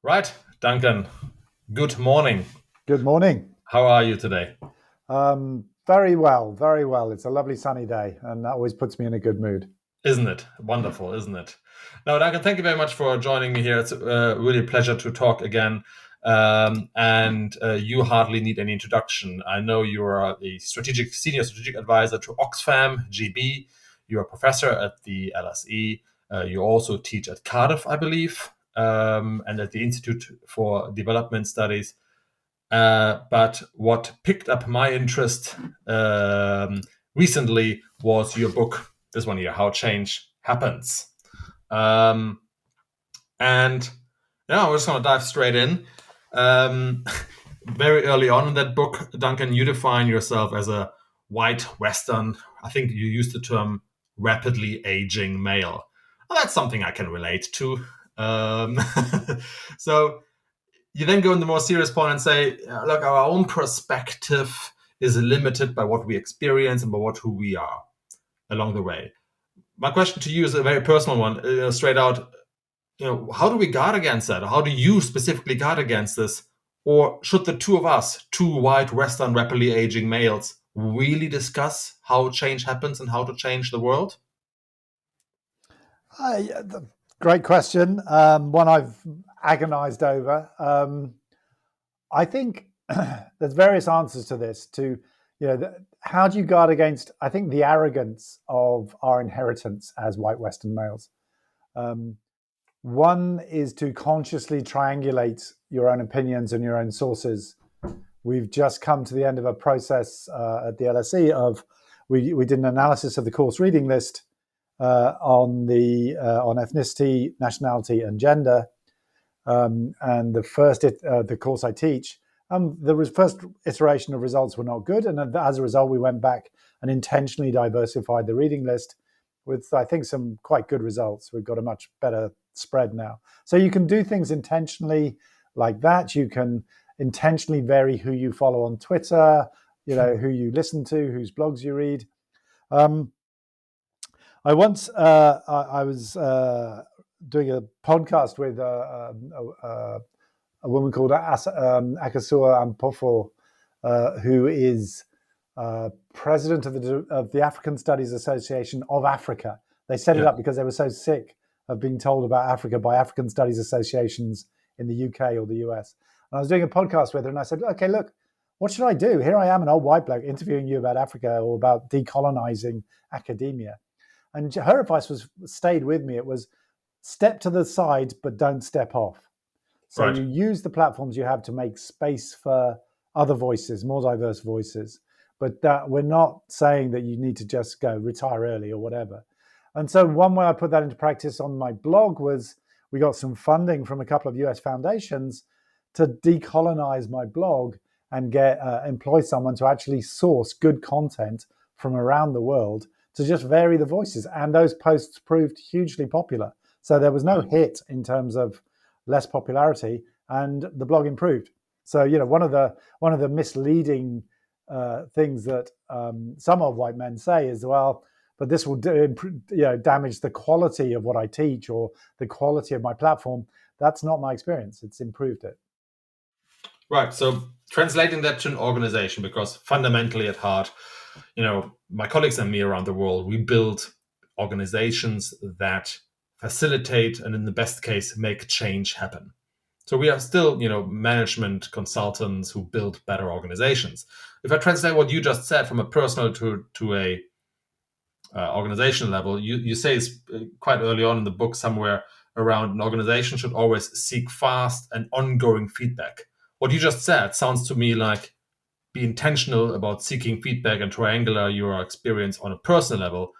Right, Duncan, good morning. Good morning. How are you today? Very well, very well. It's a lovely sunny day, and that always puts me in a good mood. Isn't it wonderful, isn't it? Now, Duncan, thank you very much for joining me here. It's really a pleasure to talk again. And you hardly need any introduction. I know you are the senior strategic advisor to Oxfam GB. You're a professor at the LSE. You also teach at Cardiff, I believe, and at the Institute for Development Studies. But what picked up my interest recently was your book, this one here, How Change Happens. Um, and yeah, we're just going to dive straight in. Um, very early on in that book, Duncan, you define yourself as a white Western, I think you used the term rapidly aging male. Well, that's something I can relate to. Um, so you then go in the more serious point and say, look, our own perspective is limited by what we experience and by who we are along the way. My question to you is a very personal one, straight out. How do we guard against that? How do you specifically guard against this? Or should the two of us, two white, Western, rapidly aging males, really discuss how change happens and how to change the world? Great question. One I've agonized over. I think there's various answers to this. How do you guard against, I think, the arrogance of our inheritance as white Western males? Um, One is to consciously triangulate your own opinions and your own sources. We've just come to the end of a process at the LSE of we did an analysis of the course reading list on ethnicity, nationality, and gender. And the course I teach, the first iteration of results were not good, and as a result, we went back and intentionally diversified the reading list with, I think, some quite good results. We've got a much better spread now. So you can do things intentionally like that. You can intentionally vary who you follow on Twitter, who you listen to, whose blogs you read. Um, I was doing a podcast with a woman called Akasua Ampofo, who is president of the African Studies Association of Africa. They set it Yeah. up because they were so sick of being told about Africa by African Studies Associations in the UK or the US. And I was doing a podcast with her, and I said, "Okay, look, what should I do? Here I am, an old white bloke, interviewing you about Africa or about decolonizing academia." And her advice stayed with me. It was step to the side, but don't step off. So Right. you use the platforms you have to make space for other voices, more diverse voices. But that we're not saying that you need to just go retire early or whatever. And so one way I put that into practice on my blog was we got some funding from a couple of US foundations to decolonize my blog and employ someone to actually source good content from around the world to just vary the voices. And those posts proved hugely popular. So there was no hit in terms of less popularity, and the blog improved. So one of the misleading things that some old white men say is, well, but this will damage the quality of what I teach or the quality of my platform. That's not my experience. It's improved it. Right. So translating that to an organization, because fundamentally at heart, my colleagues and me around the world, we build organizations that facilitate and in the best case make change happen. So we are still, management consultants who build better organizations. If I translate what you just said from a personal to a organizational level, you say it's quite early on in the book somewhere around an organization should always seek fast and ongoing feedback. What you just said sounds to me like be intentional about seeking feedback and triangular your experience on a personal level.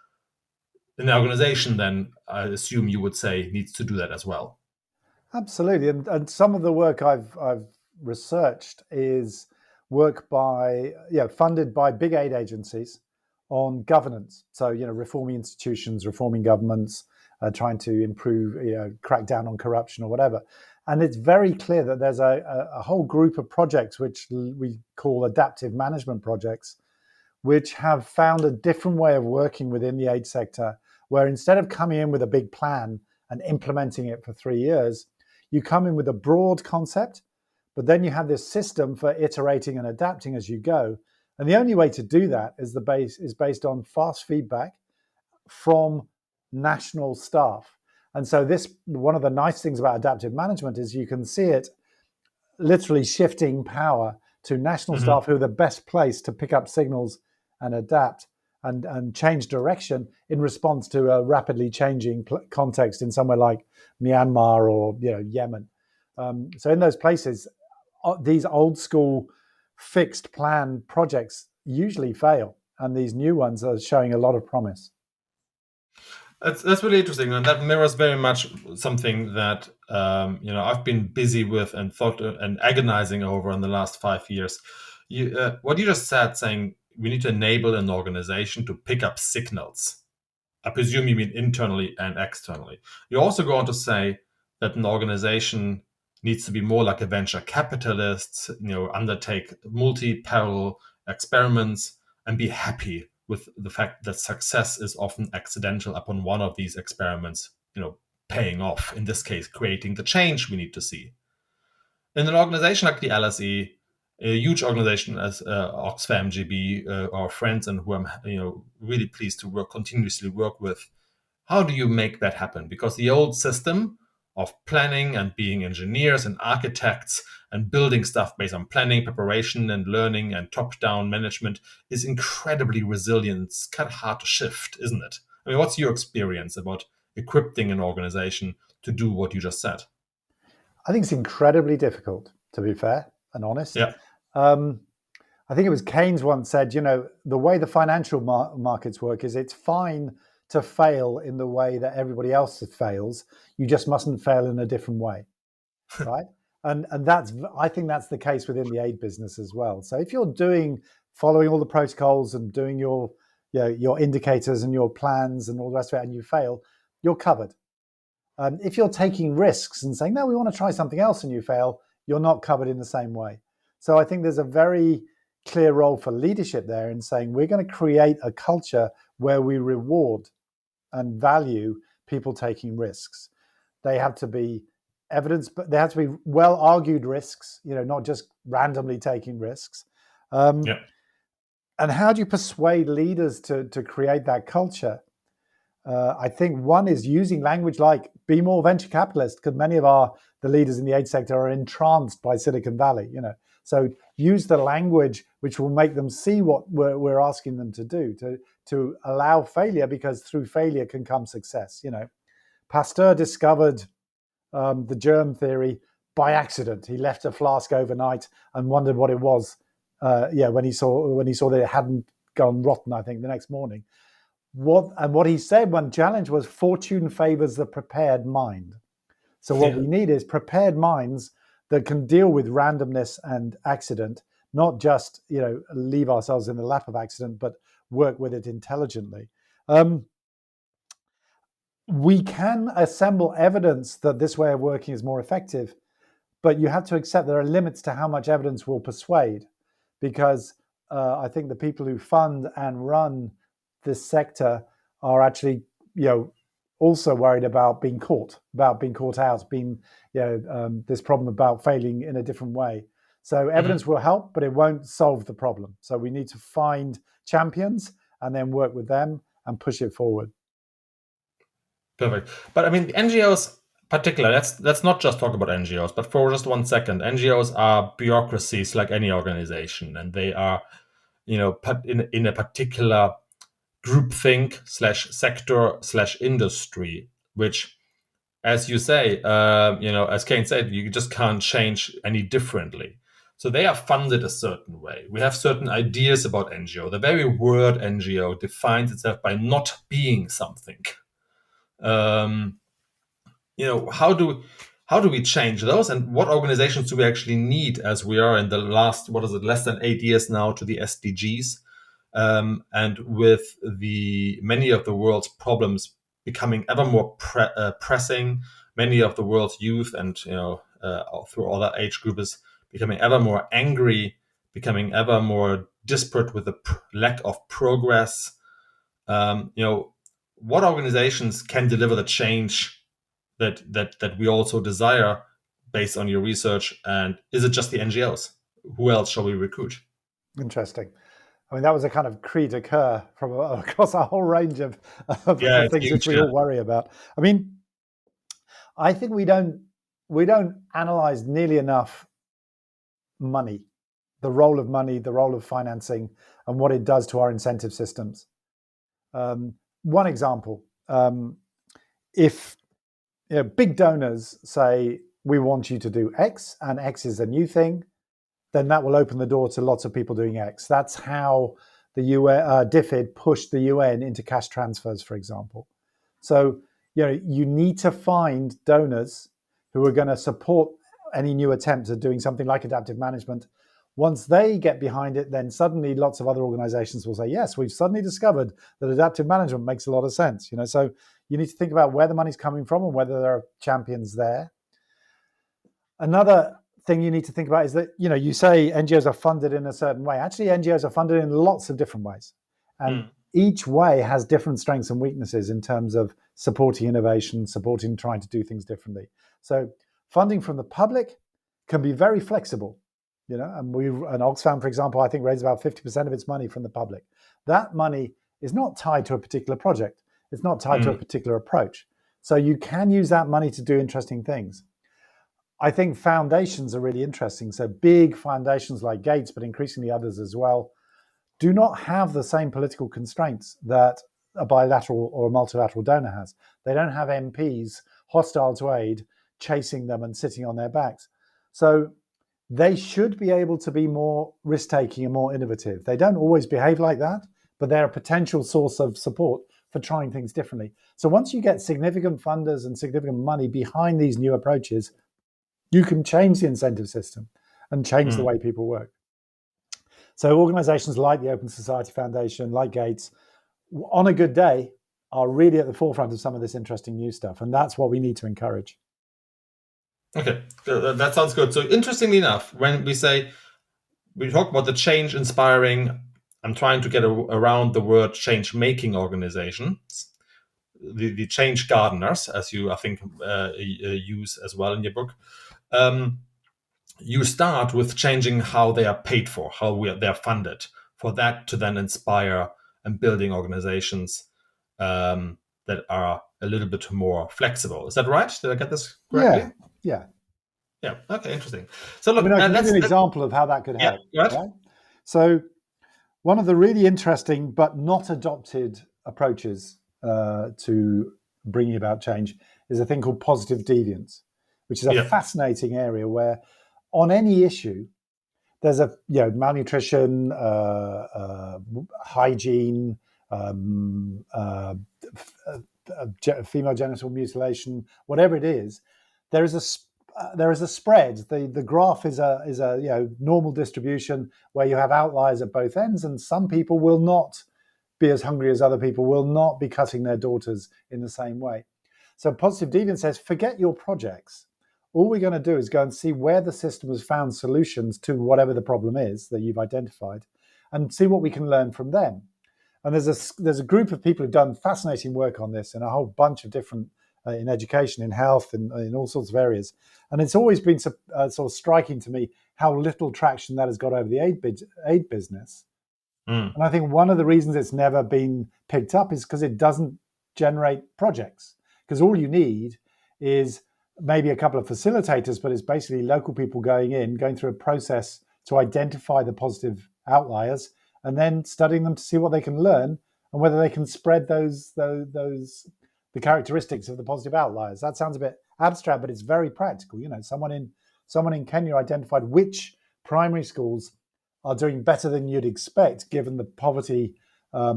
In the organization, then I assume you would say needs to do that as well. Absolutely, and some of the work I've researched is work funded by big aid agencies on governance. So reforming institutions, reforming governments, trying to improve, crack down on corruption or whatever. And it's very clear that there's a whole group of projects which we call adaptive management projects, which have found a different way of working within the aid sector, where instead of coming in with a big plan and implementing it for 3 years, you come in with a broad concept, but then you have this system for iterating and adapting as you go. And the only way to do that is based on fast feedback from national staff. And so this, one of the nice things about adaptive management is you can see it literally shifting power to national staff who are the best placed to pick up signals and adapt and change direction in response to a rapidly changing context in somewhere like Myanmar or Yemen. So in those places, these old school fixed plan projects usually fail, and these new ones are showing a lot of promise. That's really interesting, and that mirrors very much something that I've been busy with and thought and agonizing over in the last 5 years. What you just said, saying we need to enable an organization to pick up signals. I presume you mean internally and externally. You also go on to say that an organization needs to be more like a venture capitalist, undertake multi-parallel experiments and be happy with the fact that success is often accidental upon one of these experiments, paying off, in this case, creating the change we need to see. In an organization like the LSE, a huge organization as Oxfam GB, our friends, and who I'm really pleased to continuously work with, how do you make that happen? Because the old system of planning and being engineers and architects and building stuff based on planning, preparation, and learning and top-down management is incredibly resilient. It's kind of hard to shift, isn't it? I mean, what's your experience about equipping an organization to do what you just said? I think it's incredibly difficult, to be fair and honest. Yeah. I think it was Keynes once said, the way the financial markets work is it's fine to fail in the way that everybody else fails. You just mustn't fail in a different way, right? And I think that's the case within the aid business as well. So if you're following all the protocols and doing your indicators and your plans and all the rest of it, and you fail, you're covered. If you're taking risks and saying, no, we want to try something else, and you fail, you're not covered in the same way. So I think there's a very clear role for leadership there in saying we're going to create a culture where we reward and value people taking risks. They have to be evidence, but they have to be well-argued risks, not just randomly taking risks. And how do you persuade leaders to create that culture? I think one is using language like be more venture capitalist, because many of the leaders in the aid sector are entranced by Silicon Valley, So use the language which will make them see what we're asking them to do, to allow failure, because through failure can come success. Pasteur discovered the germ theory by accident. He left a flask overnight and wondered what it was. When he saw that it hadn't gone rotten, I think the next morning. What he said when challenged was, fortune favors the prepared mind. So what we need is prepared minds that can deal with randomness and accident, not just leave ourselves in the lap of accident, but work with it intelligently. We can assemble evidence that this way of working is more effective, but you have to accept there are limits to how much evidence will persuade, because I think the people who fund and run this sector are actually, also worried about being caught out, this problem about failing in a different way. So evidence will help, but it won't solve the problem. So we need to find champions and then work with them and push it forward. Perfect. But I mean, NGOs particular, let's not just talk about NGOs, but for just 1 second, NGOs are bureaucracies like any organization, and they are, in a particular groupthink /sector /industry, which, as you say, as Kane said, you just can't change any differently. So they are funded a certain way. We have certain ideas about NGO. The very word NGO defines itself by not being something. How do we change those, and what organizations do we actually need, as we are in the last, less than 8 years now to the SDGs? And with many of the world's problems becoming ever more pressing, many of the world's youth and through other age groups becoming ever more angry, becoming ever more disparate with the lack of progress. What organizations can deliver the change that we also desire based on your research? And is it just the NGOs? Who else shall we recruit? Interesting. I mean, that was a kind of cri de coeur from across a whole range of Yeah, it's things which huge. we Yeah. all worry about. I mean, I think we don't analyze nearly enough money, the role of money, the role of financing, and what it does to our incentive systems. One example: if big donors say we want you to do X, and X is a new thing, then that will open the door to lots of people doing X. That's how the DFID pushed the UN into cash transfers, for example. So you need to find donors who are going to support any new attempt at doing something like adaptive management. Once they get behind it, then suddenly lots of other organizations will say, yes, we've suddenly discovered that adaptive management makes a lot of sense. So you need to think about where the money's coming from and whether there are champions there. Another thing you need to think about is that, you say NGOs are funded in a certain way. Actually, NGOs are funded in lots of different ways. And each way has different strengths and weaknesses in terms of supporting innovation, supporting trying to do things differently. So funding from the public can be very flexible, and Oxfam, for example, I think raises about 50% of its money from the public. That money is not tied to a particular project. It's not tied to a particular approach. So you can use that money to do interesting things. I think foundations are really interesting. So big foundations like Gates, but increasingly others as well, do not have the same political constraints that a bilateral or a multilateral donor has. They don't have MPs hostile to aid chasing them and sitting on their backs. So they should be able to be more risk-taking and more innovative. They don't always behave like that, but they're a potential source of support for trying things differently. So once you get significant funders and significant money behind these new approaches, you can change the incentive system and change the way people work. So organizations like the Open Society Foundation, like Gates, on a good day, are really at the forefront of some of this interesting new stuff. And that's what we need to encourage. Okay, that sounds good. So interestingly enough, when we talk about the change inspiring, I'm trying to get around the word change making organizations, the change gardeners, as you, I think, use as well in your book. You start with changing how they are paid for, how they're funded, for that to then inspire and building organizations that are a little bit more flexible. Is that right? Did I get this correctly? Yeah. Okay, interesting. So look, I can give you an example of how that could help. Right? So one of the really interesting but not adopted approaches to bringing about change is a thing called positive deviance, which is a fascinating area where on any issue, there's a malnutrition, hygiene, female genital mutilation, whatever it is, there is a spread. The graph is a normal distribution where you have outliers at both ends, and some people will not be as hungry as other people, will not be cutting their daughters in the same way. So positive deviance says, forget your projects. All we're going to do is go and see where the system has found solutions to whatever the problem is that you've identified, and see what we can learn from them. And there's a group of people who've done fascinating work on this in a whole bunch of different, in education, in health, in all sorts of areas. And it's always been sort of striking to me how little traction that has got over the aid business. And I think one of the reasons it's never been picked up is because it doesn't generate projects. Because all you need is maybe a couple of facilitators, but it's basically local people going through a process to identify the positive outliers and then studying them to see what they can learn and whether they can spread the characteristics of the positive outliers. That sounds a bit abstract, but it's very practical. Someone in Kenya identified which primary schools are doing better than you'd expect given the poverty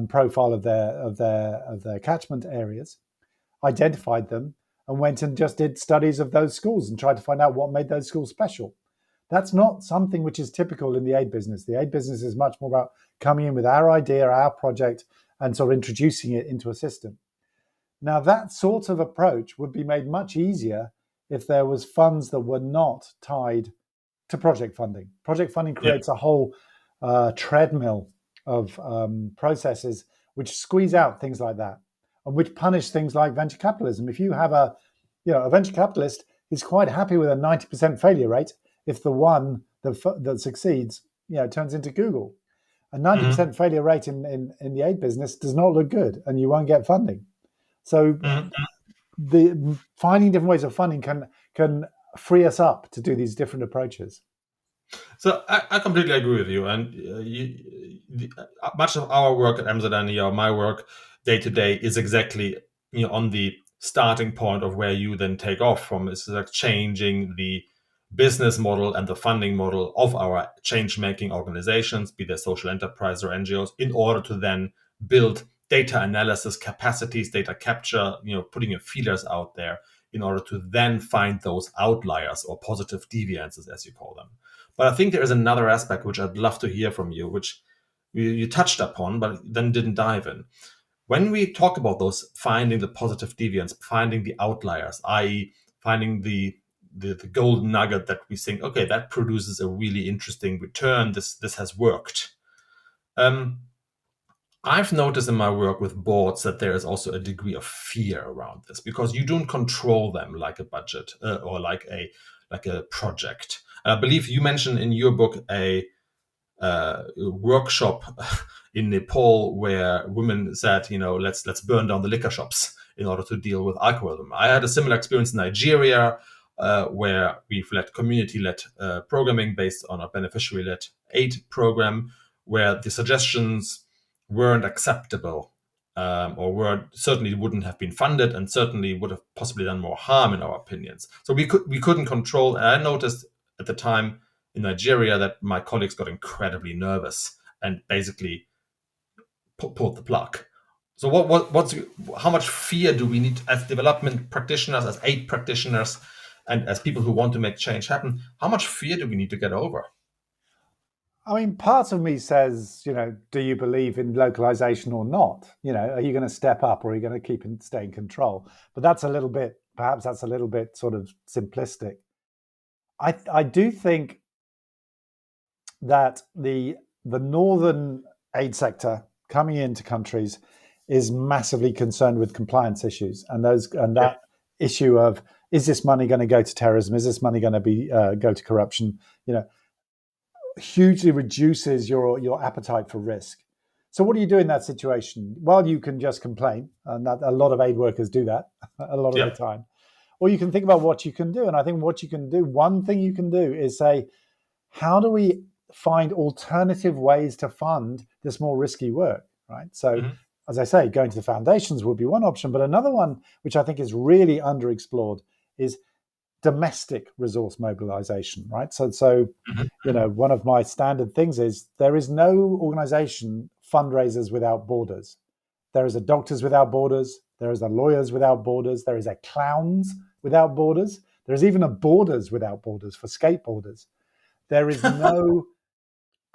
profile of their catchment areas, identified them, and went and just did studies of those schools and tried to find out what made those schools special. That's not something which is typical in the aid business. The aid business is much more about coming in with our idea, our project, and sort of introducing it into a system. Now, that sort of approach would be made much easier if there was funds that were not tied to project funding. Project funding creates a whole treadmill of processes which squeeze out things like that and which punish things like venture capitalism. If you have a venture capitalist, is quite happy with a 90% failure rate if the one that succeeds, turns into Google. A 90% failure rate in the aid business does not look good, and you won't get funding. So the finding different ways of funding can free us up to do these different approaches. So I completely agree with you. And much of our work at Amsterdam, my work day to day, is exactly on the starting point of where you then take off from. Is like changing the business model and the funding model of our change-making organizations, be they social enterprise or NGOs, in order to then build data analysis capacities, data capture, putting your feelers out there in order to then find those outliers or positive deviances, as you call them. But I think there is another aspect which I'd love to hear from you, which you touched upon, but then didn't dive in. When we talk about those, finding the positive deviance, finding the outliers, i.e., finding the golden nugget that we think, okay, that produces a really interesting return. This has worked. I've noticed in my work with boards that there is also a degree of fear around this, because you don't control them like a budget or like a project. I believe you mentioned in your book a workshop in Nepal where women said, let's burn down the liquor shops in order to deal with alcoholism. I had a similar experience in Nigeria, where we've led community-led programming based on a beneficiary-led aid program, where the suggestions weren't acceptable, or certainly wouldn't have been funded, and certainly would have possibly done more harm in our opinions. So we couldn't control. And I noticed at the time in Nigeria that my colleagues got incredibly nervous and basically pulled the plug. So how much fear do we need as development practitioners, as aid practitioners, and as people who want to make change happen? How much fear do we need to get over? I mean, part of me says, do you believe in localization or not? Are you going to step up, or are you going to stay in control? But perhaps that's a little bit sort of simplistic. I do think that the northern aid sector coming into countries is massively concerned with compliance issues, and that issue of, is this money going to go to terrorism? Is this money going to go to corruption? Hugely reduces your appetite for risk. So what do you do in that situation? Well, you can just complain, and a lot of aid workers do that a lot of the time. Or you can think about what you can do. And I think one thing you can do is say, how do we find alternative ways to fund this more risky work, right? So, as I say, going to the foundations would be one option, but another one, which I think is really underexplored, is domestic resource mobilization, right? So one of my standard things is there is no organization, fundraisers without borders. There is a Doctors Without Borders. There is a Lawyers Without Borders. There is a Clowns Without Borders. There's even a Borders Without Borders for skateboarders. There is no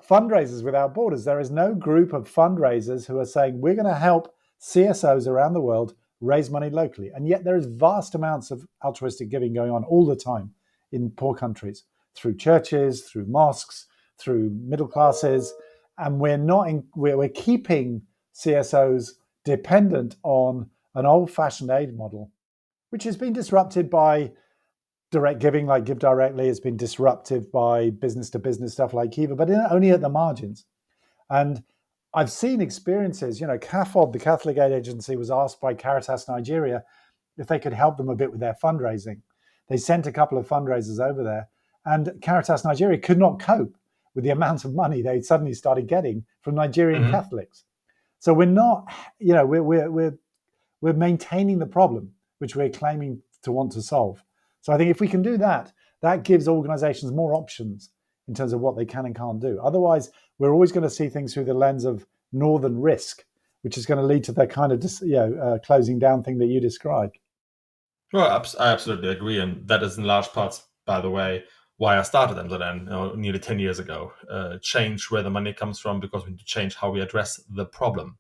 fundraisers without borders. There is no group of fundraisers who are saying, we're going to help CSOs around the world raise money locally. And yet there is vast amounts of altruistic giving going on all the time in poor countries, through churches, through mosques, through middle classes. And we're keeping CSOs dependent on an old-fashioned aid model, which has been disrupted by direct giving, like Give Directly. It's been disruptive by business-to-business stuff like Kiva, but only at the margins. And I've seen experiences, CAFOD, the Catholic Aid Agency, was asked by Caritas Nigeria if they could help them a bit with their fundraising. They sent a couple of fundraisers over there, and Caritas Nigeria could not cope with the amount of money they suddenly started getting from Nigerian Catholics. So we're not, we're maintaining the problem, which we're claiming to want to solve. So I think if we can do that, that gives organizations more options in terms of what they can and can't do. Otherwise, we're always going to see things through the lens of northern risk, which is going to lead to that kind of closing down thing that you described. Well, I absolutely agree. And that is in large parts, by the way, why I started Amsterdam nearly 10 years ago. Change where the money comes from, because we need to change how we address the problem.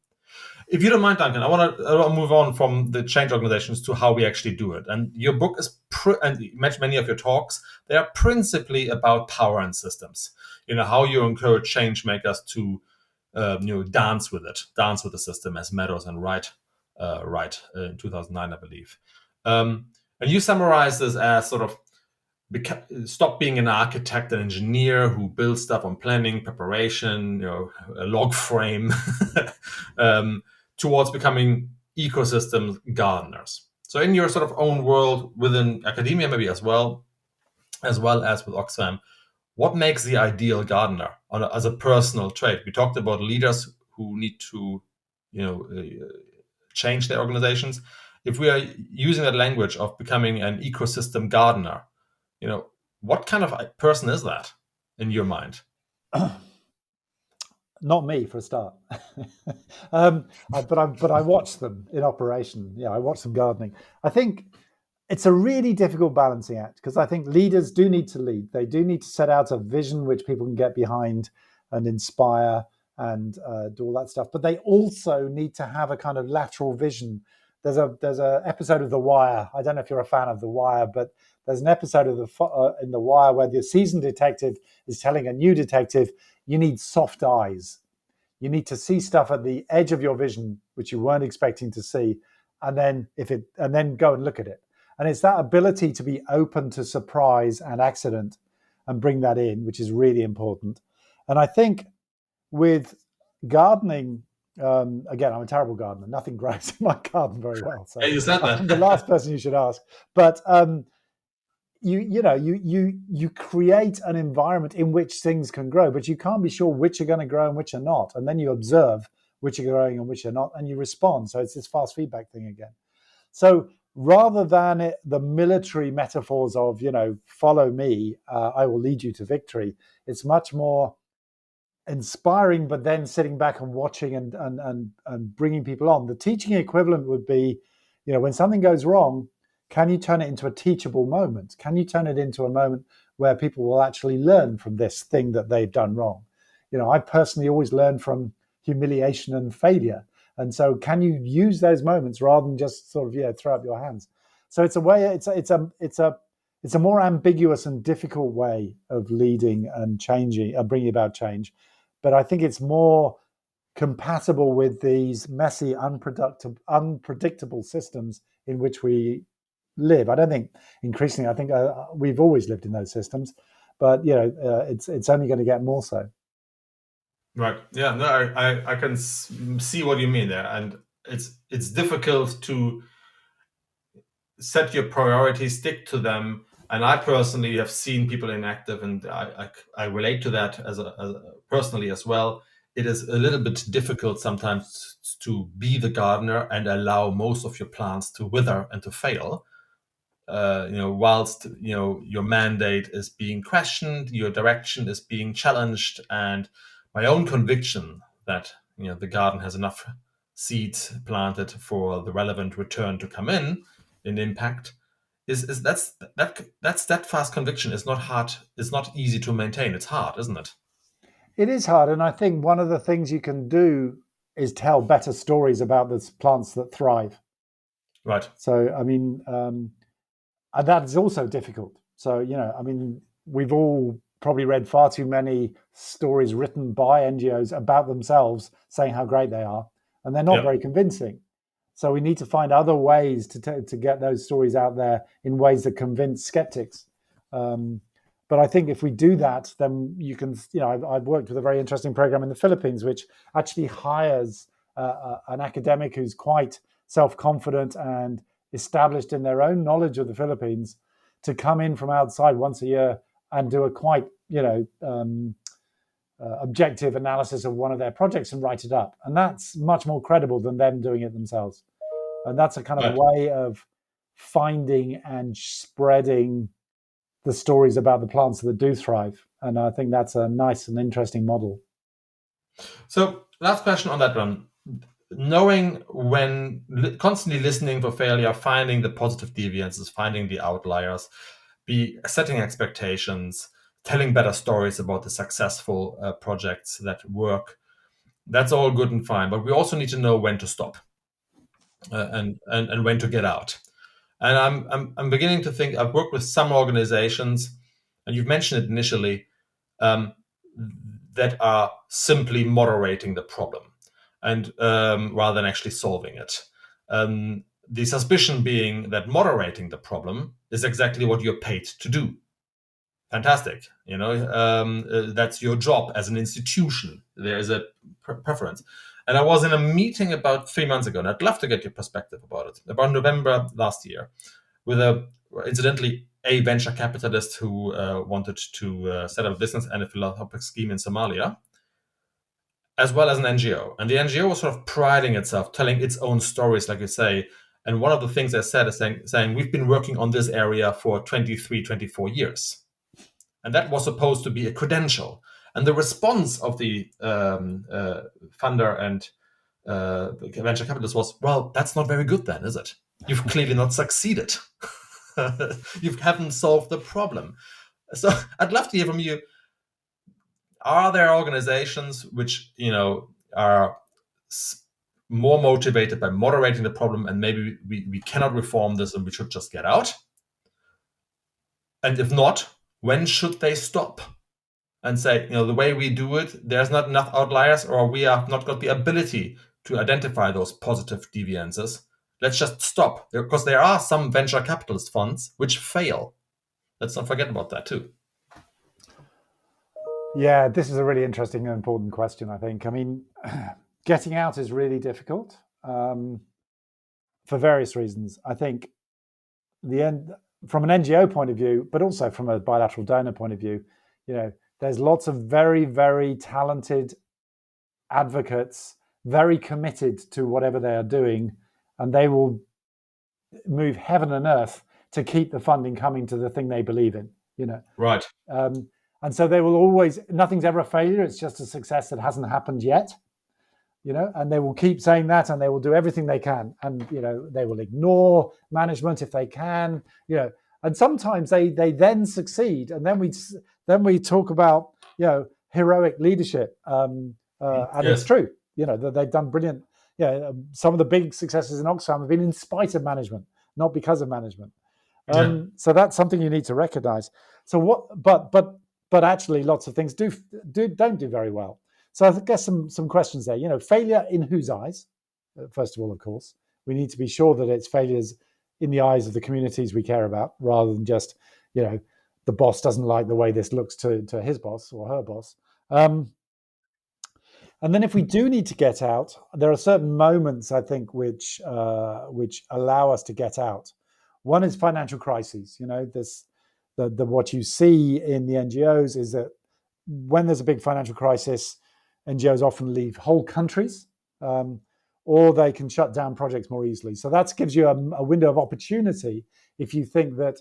If you don't mind, Duncan, I want to move on from the change organizations to how we actually do it. And your book is, and you mentioned many of your talks, they are principally about power and systems. How you encourage change makers to, dance with the system, as Meadows and Wright in 2009, I believe. And you summarize this as sort of stop being an architect, an engineer who builds stuff on planning, preparation, a log frame, towards becoming ecosystem gardeners. So in your sort of own world within academia, maybe as well as with Oxfam, what makes the ideal gardener as a personal trait? We talked about leaders who need to, change their organizations. If we are using that language of becoming an ecosystem gardener, what kind of person is that in your mind? Not me, for a start. But I watch them in operation. Yeah, I watch them gardening. I think it's a really difficult balancing act, because I think leaders do need to lead. They do need to set out a vision which people can get behind and inspire and do all that stuff. But they also need to have a kind of lateral vision. There's a episode of The Wire. I don't know if you're a fan of The Wire, but there's an episode of in The Wire where the seasoned detective is telling a new detective, you need soft eyes. You need to see stuff at the edge of your vision which you weren't expecting to see, and then go and look at it. And it's that ability to be open to surprise and accident and bring that in, which is really important. And I think with gardening, again, I'm a terrible gardener. Nothing grows in my garden very well. So You said that. I'm the last person you should ask. But you create an environment in which things can grow, but you can't be sure which are going to grow and which are not. And then you observe which are growing and which are not, and you respond. So it's this fast feedback thing again. So rather than the military metaphors of, follow me, I will lead you to victory, it's much more inspiring, but then sitting back and watching and bringing people on. The teaching equivalent would be, when something goes wrong, can you turn it into a teachable moment? Can you turn it into a moment where people will actually learn from this thing that they've done wrong? I personally always learn from humiliation and failure. And so can you use those moments rather than just sort of, throw up your hands? So it's a more ambiguous and difficult way of leading and changing, bringing about change. But I think it's more compatible with these messy, unpredictable systems in which we live. I don't think increasingly, I think we've always lived in those systems, but it's only going to get more so. Right. Yeah. No, I can see what you mean there, and it's difficult to set your priorities, stick to them. And I personally have seen people inactive, and I relate to that as personally as well. It is a little bit difficult sometimes to be the gardener and allow most of your plants to wither and to fail. Whilst your mandate is being questioned, your direction is being challenged, and my own conviction that the garden has enough seeds planted for the relevant return to come in impact is that steadfast conviction is not hard. It's not easy to maintain. It's hard, isn't it? It is hard, and I think one of the things you can do is tell better stories about the plants that thrive. Right. So I mean, and that is also difficult. So we've all probably read far too many stories written by NGOs about themselves saying how great they are, and they're not very convincing. So we need to find other ways to get those stories out there in ways that convince skeptics. But I think if we do that, then you can, I've worked with a very interesting program in the Philippines, which actually hires an academic who's quite self-confident and established in their own knowledge of the Philippines to come in from outside once a year and do a quite, objective analysis of one of their projects and write it up. And that's much more credible than them doing it themselves. And that's a kind of way of finding and spreading the stories about the plants that do thrive. And I think that's a nice and interesting model. So last question on that one. Knowing when constantly listening for failure, finding the positive deviances, finding the outliers, be setting expectations, telling better stories about the successful projects that work. That's all good and fine, but we also need to know when to stop and when to get out. And I'm beginning to think. I've worked with some organizations, and you've mentioned it initially, that are simply moderating the problem, and rather than actually solving it. The suspicion being that moderating the problem is exactly what you're paid to do. fantastic. That's your job as an institution. There is a preference. And I was in a meeting about 3 months ago, and I'd love to get your perspective about it. About November last year, with incidentally, a venture capitalist who wanted to set up a business and a philanthropic scheme in Somalia, as well as an NGO. And the NGO was sort of priding itself, telling its own stories, like you say. And one of the things they said is saying we've been working on this area for 23, 24 years. And that was supposed to be a credential. And the response of the funder and venture capitalist was, well, that's not very good then, is it? You've clearly not succeeded. You haven't solved the problem. So I'd love to hear from you. Are there organizations which, are more motivated by moderating the problem, and maybe we cannot reform this and we should just get out? And if not, when should they stop and say, the way we do it, there's not enough outliers, or we have not got the ability to identify those positive deviances? Let's just stop, because there are some venture capitalist funds which fail. Let's not forget about that too. Yeah, this is a really interesting and important question, I think. I mean, getting out is really difficult for various reasons. I think from an NGO point of view, but also from a bilateral donor point of view, there's lots of very, very talented advocates, very committed to whatever they are doing, and they will move heaven and earth to keep the funding coming to the thing they believe in. Right. And so they will always, nothing's ever a failure. It's just a success that hasn't happened yet, and they will keep saying that, and they will do everything they can. And, they will ignore management if they can, and sometimes they then succeed. And then we talk about, heroic leadership. And yes, it's true, that they've done brilliant. Some of the big successes in Oxfam have been in spite of management, not because of management. So that's something you need to recognize. So but actually lots of things don't do very well. So I guess some questions there. Failure in whose eyes? First of all, of course, we need to be sure that it's failures in the eyes of the communities we care about, rather than just, the boss doesn't like the way this looks to his boss or her boss. And then if we do need to get out, there are certain moments, I think, which allow us to get out. One is financial crises. What you see in the NGOs is that when there's a big financial crisis, NGOs often leave whole countries, or they can shut down projects more easily. So that gives you a window of opportunity if you think that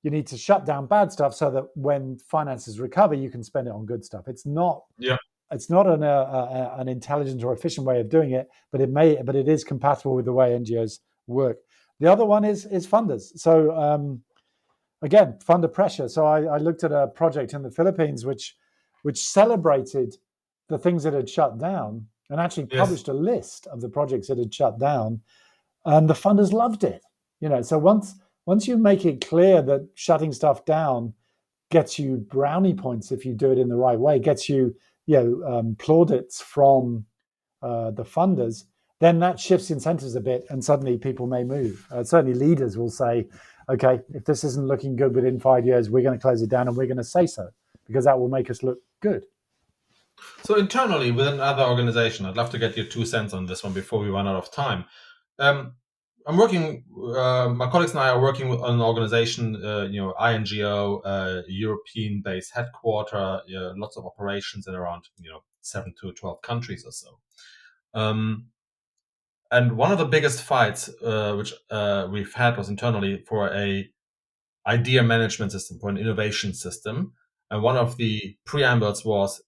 you need to shut down bad stuff so that when finances recover, you can spend it on good stuff. It's not. Yeah. It's not an intelligent or efficient way of doing it, but it is compatible with the way NGOs work. The other one is funders. So again, funder pressure. So I looked at a project in the Philippines which celebrated the things that had shut down and actually published a list of the projects that had shut down, and the funders loved it. So once you make it clear that shutting stuff down gets you brownie points if you do it in the right way, gets you plaudits from the funders, then that shifts incentives a bit, and suddenly people may move. Certainly leaders will say, okay, if this isn't looking good within 5 years, we're going to close it down, and we're going to say so, because that will make us look good. So internally within another organization, I'd love to get your 2 cents on this one before we run out of time. I'm working, my colleagues and I are working on an organization, INGO, European-based headquarter, lots of operations in around, 7 to 12 countries or so. And one of the biggest fights which we've had was internally for a idea management system, for an innovation system. And one of the preambles was,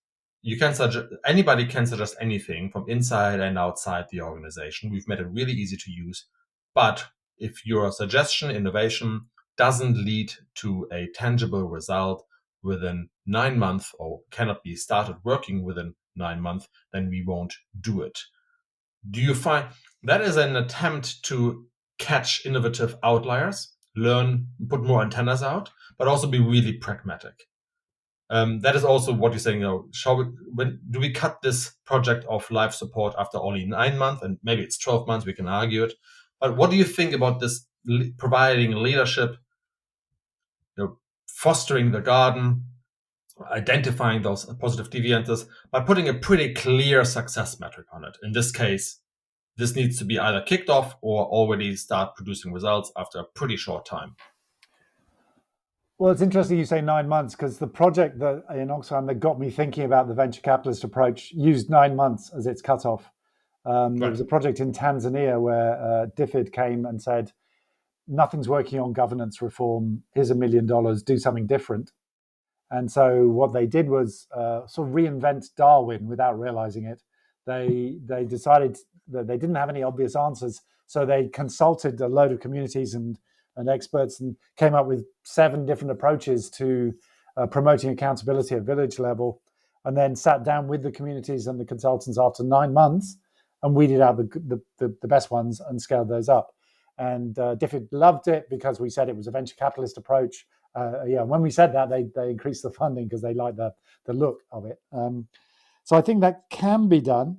anybody can suggest anything from inside and outside the organization. We've made it really easy to use. But if your suggestion, innovation, doesn't lead to a tangible result within 9 months, or cannot be started working within 9 months, then we won't do it. Do you find that is an attempt to catch innovative outliers, learn, put more antennas out, but also be really pragmatic? That is also what you're saying. When do we cut this project off life support after only 9 months, and maybe it's 12 months? We can argue it. But what do you think about this providing leadership, fostering the garden, identifying those positive deviances by putting a pretty clear success metric on it. In this case, this needs to be either kicked off or already start producing results after a pretty short time. Well, it's interesting you say 9 months, because the project that in Oxfam that got me thinking about the venture capitalist approach used 9 months as its cutoff. There was a project in Tanzania where DFID came and said, nothing's working on governance reform. Here's $1 million, do something different. And so what they did was sort of reinvent Darwin without realizing it. They decided that they didn't have any obvious answers, so they consulted a load of communities and experts and came up with 7 different approaches to promoting accountability at village level, and then sat down with the communities and the consultants after 9 months and weeded out the best ones and scaled those up. And DFID loved it because we said it was a venture capitalist approach. When we said that, they increased the funding because they liked the look of it. So I think that can be done.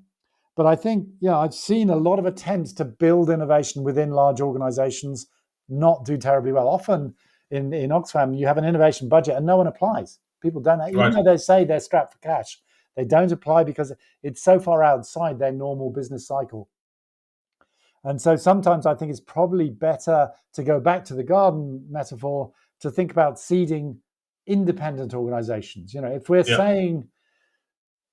But I think, I've seen a lot of attempts to build innovation within large organizations not do terribly well. Often in Oxfam, you have an innovation budget and no one applies. People don't, even though they say they're strapped for cash, they don't apply because it's so far outside their normal business cycle. And so sometimes I think it's probably better to go back to the garden metaphor to think about seeding independent organizations. If we're saying,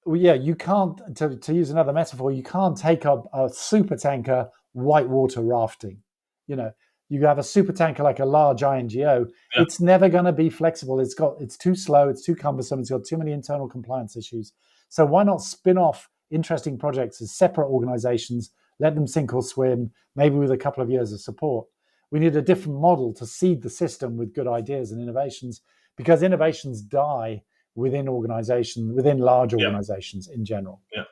you can't, to use another metaphor, you can't take up a super tanker whitewater rafting. You have a super tanker like a large INGO, it's never going to be flexible. It's too slow, it's too cumbersome, it's got too many internal compliance issues. So why not spin off interesting projects as separate organizations, let them sink or swim, maybe with a couple of years of support. We need a different model to seed the system with good ideas and innovations, because innovations die within large organizations in general. Yeah.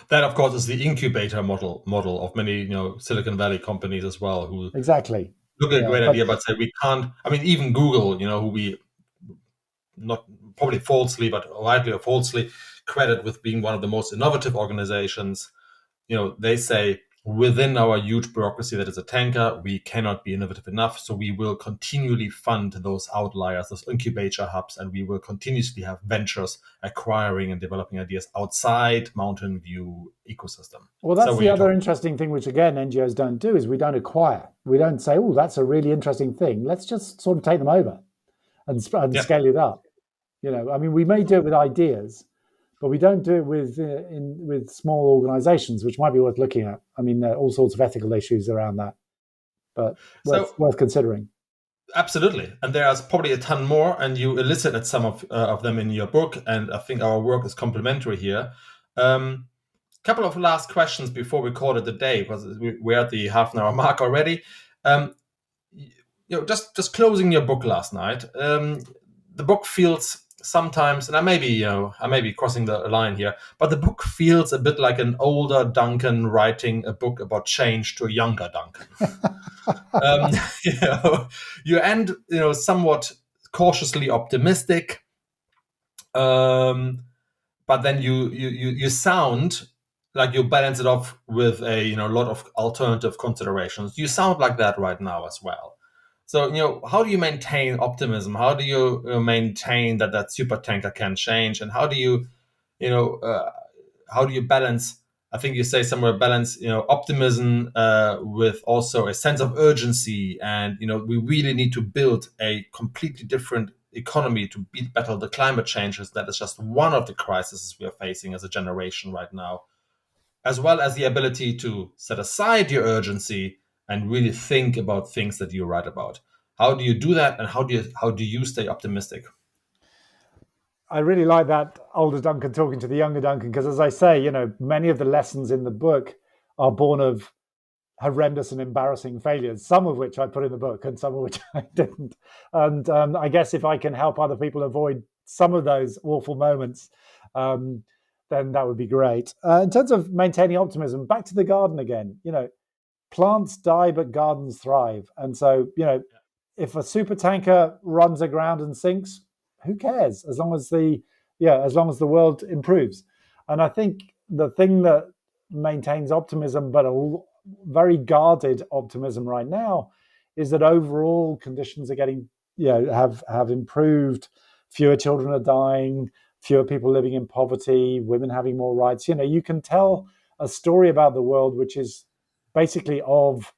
That, of course, is the incubator model of many, Silicon Valley companies as well, who exactly look at a great idea, but say we can't. I mean, even Google, who we not probably falsely, but rightly or falsely credit with being one of the most innovative organizations, they say within our huge bureaucracy that is a tanker, we cannot be innovative enough. So we will continually fund those outliers, those incubator hubs, and we will continuously have ventures acquiring and developing ideas outside Mountain View ecosystem. Well, that's the other interesting thing, which again, NGOs don't do, is we don't acquire. We don't say, oh, that's a really interesting thing. Let's just sort of take them over and scale it up. We may do it with ideas, but we don't do it with small organizations, which might be worth looking at. There are all sorts of ethical issues around that, but worth considering. Absolutely. And there's probably a ton more, and you elicited some of them in your book, and I think our work is complementary here. Couple of last questions before we call it a day, because we're at the half-an-hour mark already. Just closing your book last night, the book feels sometimes, and I may be crossing the line here, but the book feels a bit like an older Duncan writing a book about change to a younger Duncan. You end, somewhat cautiously optimistic, but then you sound like you balance it off with a lot of alternative considerations. You sound like that right now as well. So, how do you maintain optimism? How do you maintain that super tanker can change? And how do you balance? I think you say somewhere balance, optimism with also a sense of urgency. And, we really need to build a completely different economy to battle the climate changes. That is just one of the crises we are facing as a generation right now, as well as the ability to set aside your urgency and really think about things that you write about. How do you do that, and how do you stay optimistic? I really like that older Duncan talking to the younger Duncan, because as I say, many of the lessons in the book are born of horrendous and embarrassing failures, some of which I put in the book and some of which I didn't. And I guess if I can help other people avoid some of those awful moments, then that would be great. In terms of maintaining optimism, back to the garden again, plants die, but gardens thrive. And so, if a super tanker runs aground and sinks, who cares? As long as the world improves. And I think the thing that maintains optimism, but a very guarded optimism right now, is that overall conditions are getting have improved. Fewer children are dying, fewer people living in poverty, women having more rights. You can tell a story about the world which is basically of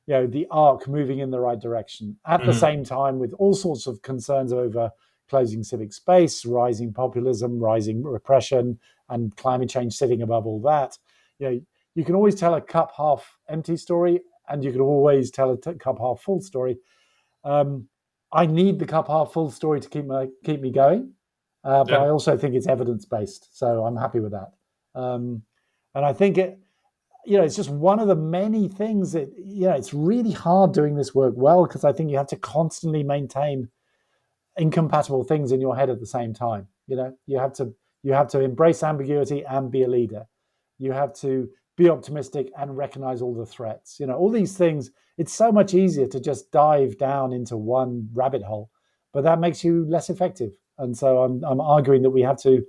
the arc moving in the right direction at the Mhm. same time, with all sorts of concerns over closing civic space, rising populism, rising repression, and climate change sitting above all that. You can always tell a cup half empty story, and you can always tell a cup half full story. um, I need the cup half full story to keep me going, but I Yeah, also think it's evidence based, so I'm happy with that. And I think it's just one of the many things that it's really hard doing this work well, because I think you have to constantly maintain incompatible things in your head at the same time. You have to embrace ambiguity and be a leader. You have to be optimistic and recognize all the threats. All these things. It's so much easier to just dive down into one rabbit hole, but that makes you less effective. And so I'm arguing that we have to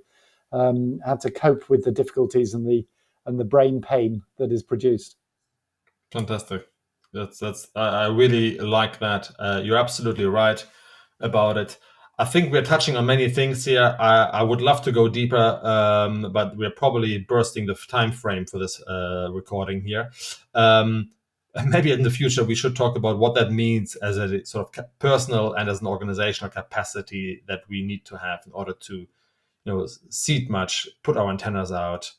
cope with the difficulties and the brain pain that is produced. fantastic. That's I really like that. You're absolutely right about it. I think we're touching on many things here. I would love to go deeper, but we're probably bursting the time frame for this recording here. Um, Maybe in the future we should talk about what that means as a sort of personal and as an organizational capacity that we need to have in order to seed much, put our antennas out.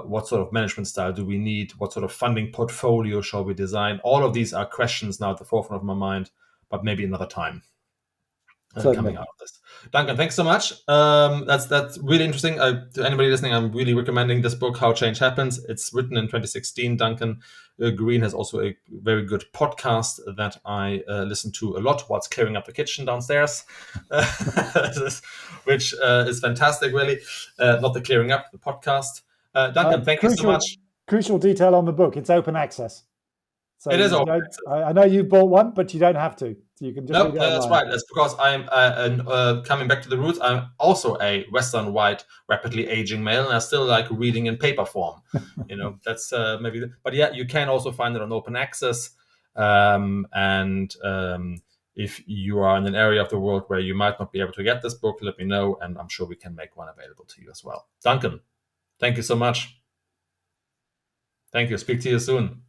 What sort of management style do we need? What sort of funding portfolio shall we design? All of these are questions now at the forefront of my mind, but maybe another time coming Certainly. out of this. Duncan, thanks so much. That's really interesting. To anybody listening, I'm really recommending this book, How Change Happens. It's written in 2016. Duncan Green has also a very good podcast that I listen to a lot whilst clearing up the kitchen downstairs, which is fantastic, really. Not the clearing up, the podcast. Duncan, thank you so much. Crucial detail on the book: it's open access. So It is you open don't. access. I know you bought one, but you don't have to. So you can just No, read it that's online. right. That's because I'm coming back to the roots. I'm also a Western white, rapidly aging male, and I still like reading in paper form. That's maybe. But yeah, you can also find it on open access. And if you are in an area of the world where you might not be able to get this book, let me know, and I'm sure we can make one available to you as well. Duncan, thank you so much. Thank you. Speak to you soon.